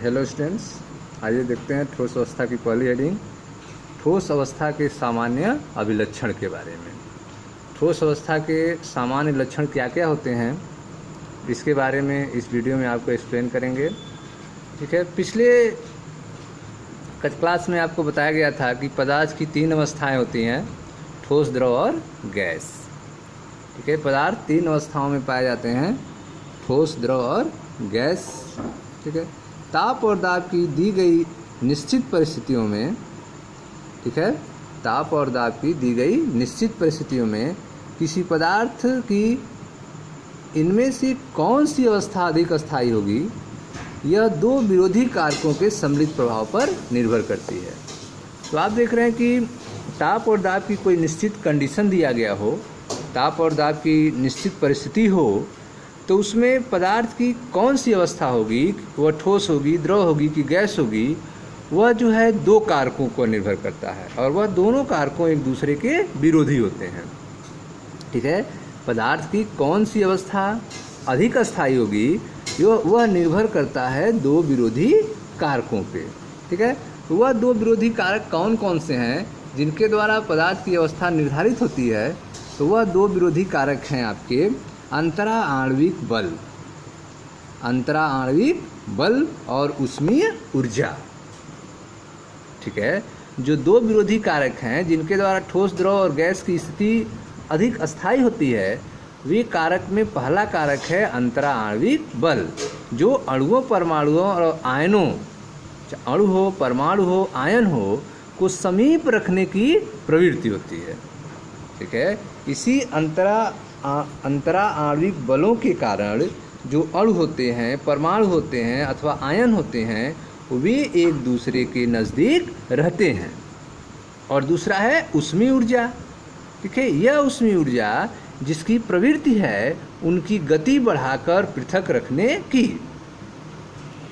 Hello students, आइए देखते हैं ठोस अवस्था की पहली हेडिंग, ठोस अवस्था के सामान्य अभिलक्षण के बारे में। ठोस अवस्था के सामान्य लक्षण क्या क्या होते हैं, इसके बारे में इस वीडियो में आपको एक्सप्लेन करेंगे। ठीक है, पिछले क्लास में आपको बताया गया था कि पदार्थ की 3 अवस्थाएं होती हैं, ठोस, द्रव और गैस। ठीक है, पदार्थ 3 अवस्थाओं में पाए जाते हैं, ठोस, द्रव और गैस। ठीक है, ताप और दाब की दी गई निश्चित परिस्थितियों में, ठीक है, ताप और दाब की दी गई निश्चित परिस्थितियों में किसी पदार्थ की इनमें से कौन सी अवस्था अधिक अस्थायी होगी, यह 2 विरोधी कारकों के सम्मिलित प्रभाव पर निर्भर करती है। तो आप देख रहे हैं कि ताप और दाब की कोई निश्चित कंडीशन दिया गया हो, ताप और दाब की निश्चित परिस्थिति हो, तो उसमें पदार्थ की कौन सी अवस्था होगी, वह ठोस होगी, द्रव होगी कि गैस होगी, वह जो है 2 कारकों को निर्भर करता है और वह दोनों कारकों एक दूसरे के विरोधी होते हैं। ठीक है, पदार्थ की कौन सी अवस्था अधिक अस्थायी होगी, वह निर्भर करता है 2 विरोधी कारकों पे। ठीक है, तो वह 2 विरोधी कारक कौन कौन से हैं जिनके द्वारा पदार्थ की अवस्था निर्धारित होती है? तो वह 2 विरोधी कारक हैं आपके अंतरा आणविक बल, अंतरा आणविक बल और ऊष्मीय ऊर्जा। ठीक है, जो 2 विरोधी कारक हैं जिनके द्वारा ठोस, द्रव और गैस की स्थिति अधिक अस्थायी होती है, वे कारक में पहला कारक है अंतरा आणविक बल, जो अणुओं, परमाणुओं और आयनों, अणु हो, परमाणु हो, आयन हो, को समीप रखने की प्रवृत्ति होती है। ठीक है, इसी अंतरा आणविक बलों के कारण जो अणु होते हैं, परमाणु होते हैं अथवा आयन होते हैं, वे एक दूसरे के नज़दीक रहते हैं। और दूसरा है ऊष्मीय ऊर्जा। ठीक है, यह ऊष्मीय ऊर्जा जिसकी प्रवृत्ति है उनकी गति बढ़ाकर पृथक रखने की।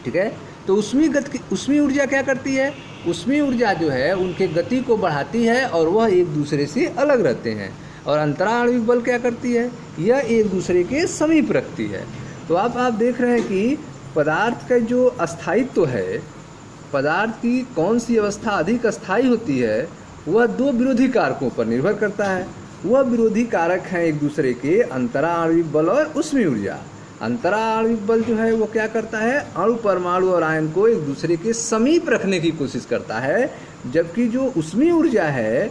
ठीक है, तो ऊष्मीय ऊर्जा क्या करती है? ऊष्मीय ऊर्जा जो है उनके गति को बढ़ाती है और वह एक दूसरे से अलग रहते हैं। और अंतरा आणविक बल क्या करती है? यह एक दूसरे के समीप रखती है। तो आप देख रहे हैं कि पदार्थ का जो अस्थायित्व है, पदार्थ की कौन सी अवस्था अधिक अस्थायी होती है, वह 2 विरोधी कारकों पर निर्भर करता है। वह विरोधी कारक हैं एक दूसरे के अंतरा आणविक बल और ऊष्मीय ऊर्जा। अंतरा आणविक बल जो है वो क्या करता है? अणु, परमाणु और आयन को एक दूसरे के समीप रखने की कोशिश करता है, जबकि जो ऊष्मीय ऊर्जा है,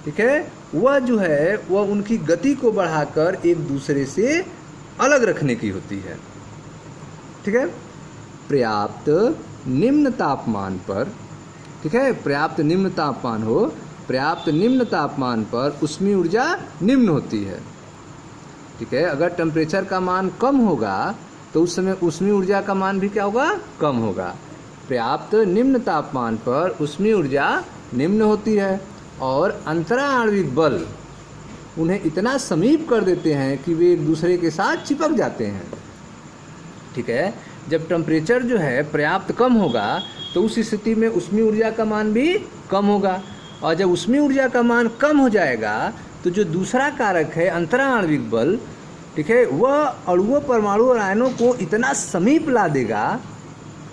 ठीक है, वह जो है वह उनकी गति को बढ़ाकर एक दूसरे से अलग रखने की होती है। ठीक है, पर्याप्त निम्न तापमान पर, ठीक है, पर्याप्त निम्न तापमान हो, पर्याप्त निम्न तापमान पर ऊष्मीय ऊर्जा निम्न होती है। ठीक है, अगर टेम्परेचर का मान कम होगा तो उस समय ऊष्मीय ऊर्जा का मान भी क्या होगा? कम होगा। पर्याप्त निम्न तापमान पर ऊष्मीय ऊर्जा निम्न होती है और अंतरा आणविक बल उन्हें इतना समीप कर देते हैं कि वे एक दूसरे के साथ चिपक जाते हैं। ठीक है, जब टेम्परेचर जो है पर्याप्त कम होगा तो उस स्थिति में ऊष्मीय ऊर्जा का मान भी कम होगा, और जब ऊष्मीय ऊर्जा का मान कम हो जाएगा तो जो दूसरा कारक है अंतरा आणविक बल, ठीक है, वह अणुओं, परमाणु और आयनों को इतना समीप ला देगा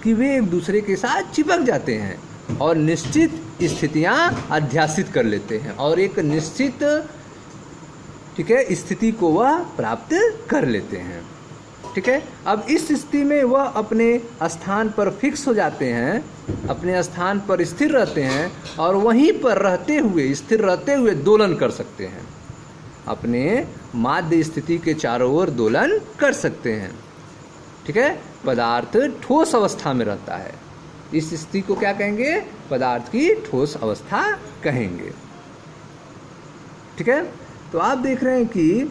कि वे एक दूसरे के साथ चिपक जाते हैं और निश्चित स्थितियां अध्यासित कर लेते हैं और एक निश्चित, ठीक है, स्थिति को वह प्राप्त कर लेते हैं। ठीक है, अब इस स्थिति में वह अपने स्थान पर फिक्स हो जाते हैं, अपने स्थान पर स्थिर रहते हैं और वहीं पर रहते हुए, स्थिर रहते हुए दोलन कर सकते हैं, अपने माध्य स्थिति के चारों ओर दोलन कर सकते हैं। ठीक है, पदार्थ ठोस अवस्था में रहता है। इस स्थिति को क्या कहेंगे? पदार्थ की ठोस अवस्था कहेंगे। ठीक है, तो आप देख रहे हैं कि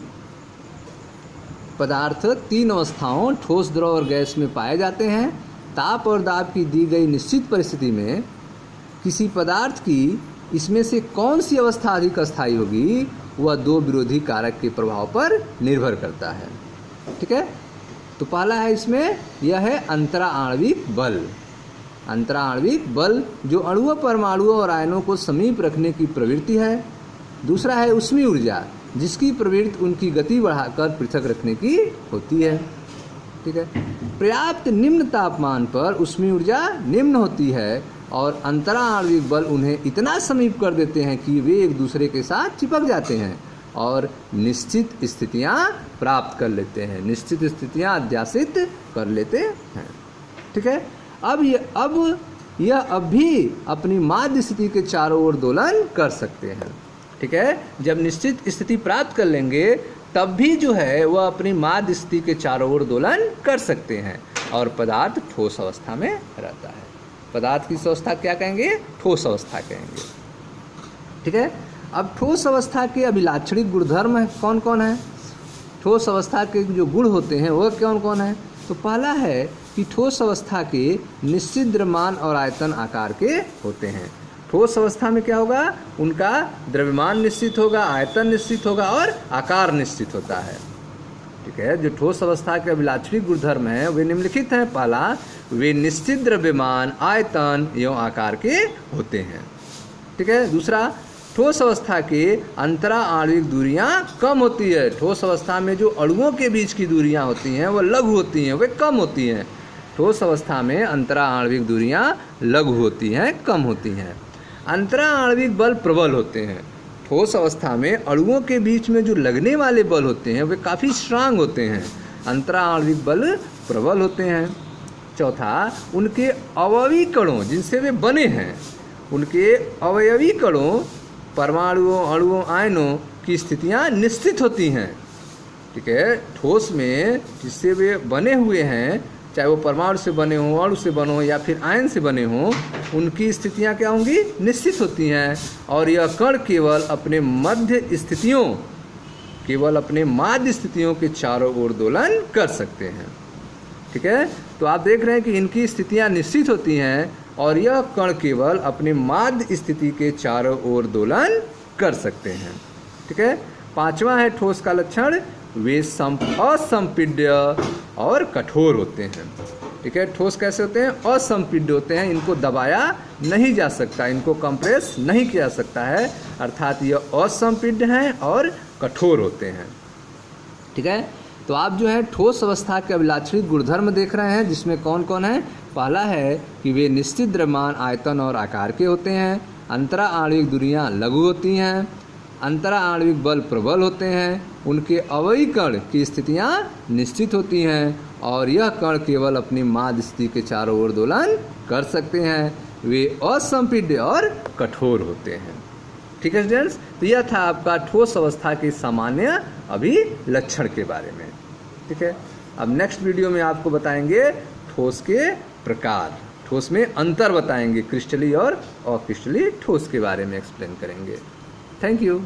पदार्थ 3 अवस्थाओं, ठोस, द्रव और गैस में पाए जाते हैं। ताप और दाब की दी गई निश्चित परिस्थिति में किसी पदार्थ की इसमें से कौन सी अवस्था अधिक अस्थायी होगी, वह 2 विरोधी कारक के प्रभाव पर निर्भर करता है। ठीक है, तो पहला है इसमें, यह है अंतरा आणविक बल। अंतरा आणविक बल जो अणुओं, परमाणुओं और आयनों को समीप रखने की प्रवृत्ति है। दूसरा है ऊष्मीय ऊर्जा, जिसकी प्रवृत्ति उनकी गति बढ़ाकर पृथक रखने की होती है। ठीक है। पर्याप्त निम्न तापमान पर ऊष्मीय ऊर्जा निम्न होती है और अंतरा आणविक बल उन्हें इतना समीप कर देते हैं कि वे एक दूसरे के साथ चिपक जाते हैं और निश्चित स्थितियां प्राप्त कर लेते हैं, निश्चित स्थितियां अध्यासित कर लेते हैं। ठीक है। अब यह भी अपनी माध्य स्थिति के चारों ओर दोलन कर सकते हैं। ठीक है। जब निश्चित स्थिति प्राप्त कर लेंगे तब भी जो है वह अपनी माध्य स्थिति के चारों ओर दोलन कर सकते हैं और पदार्थ ठोस अवस्था में रहता है। पदार्थ की अवस्था क्या कहेंगे? ठोस अवस्था कहेंगे। ठीक है। अब ठोस अवस्था के अभिलाक्षणिक गुणधर्म है कौन कौन है? ठोस अवस्था के जो गुण होते हैं वह कौन कौन है? तो पहला है कि ठोस अवस्था के निश्चित द्रव्यमान और आयतन आकार के होते हैं। ठोस अवस्था में क्या होगा? उनका द्रव्यमान निश्चित होगा, आयतन निश्चित होगा और आकार निश्चित होता है। ठीक है। जो ठोस अवस्था के अभिलाक्षणिक गुणधर्म हैं वे निम्नलिखित हैं। पहला, वे निश्चित द्रव्यमान, आयतन एवं आकार के होते हैं। ठीक है। दूसरा, ठोस अवस्था के अंतरा आणविक दूरियां कम होती है। ठोस अवस्था में जो अणुओं के बीच की दूरियां होती हैं वह लघु होती हैं, वे कम होती हैं। ठोस अवस्था में अंतरा आणविक दूरियां लघु होती हैं, कम होती हैं। अंतरा आणविक बल प्रबल होते हैं। ठोस अवस्था में अणुओं के बीच में जो लगने वाले बल होते हैं वे काफ़ी स्ट्रांग होते हैं। अंतरा आणविक बल प्रबल होते हैं। चौथा, उनके अवयवी कणों जिनसे वे बने हैं, उनके अवयवी कणों, परमाणुओं, अणुओं, आयनों की स्थितियां निश्चित होती हैं। ठीक है। ठोस में जिससे वे बने हुए हैं, चाहे वो परमाणु से बने हों, अणु से बने हों या फिर आयन से बने हों, उनकी स्थितियां क्या होंगी? निश्चित होती हैं। और यह कण केवल अपने माध्य स्थितियों के चारों ओर दोलन कर सकते हैं। ठीक है। तो आप देख रहे हैं कि इनकी स्थितियां निश्चित होती हैं और यह कण केवल अपने माध्य स्थिति के चारों ओर दोलन कर सकते हैं। ठीक है। पांचवा है ठोस का लक्षण, वे असंपीड्य और कठोर होते हैं। ठीक है। ठोस कैसे होते हैं? असंपीड्य होते हैं, इनको दबाया नहीं जा सकता, इनको कंप्रेस नहीं किया जा सकता है, अर्थात यह असंपीड्य हैं और कठोर होते हैं। ठीक है। तो आप जो है ठोस अवस्था के अभिलाक्षणिक गुणधर्म देख रहे हैं, जिसमें कौन कौन है? पहला है कि वे निश्चित द्रव्यमान, आयतन और आकार के होते हैं। अंतरा आणविक दूरियां लघु होती हैं। अंतरा आणविक बल प्रबल होते हैं। उनके अवयवी कण की स्थितियां निश्चित होती हैं और यह कण केवल अपनी माध्य स्थिति के चारों ओर दोलन कर सकते हैं। वे असंपीड्य और कठोर होते हैं। ठीक है स्टूडेंट्स। तो यह था आपका ठोस अवस्था के सामान्य अभिलक्षण के बारे में। ठीक है। अब नेक्स्ट वीडियो में आपको बताएंगे ठोस के प्रकार, ठोस में अंतर बताएंगे, क्रिस्टली और अक्रिस्टली ठोस के बारे में एक्सप्लेन करेंगे। Thank you.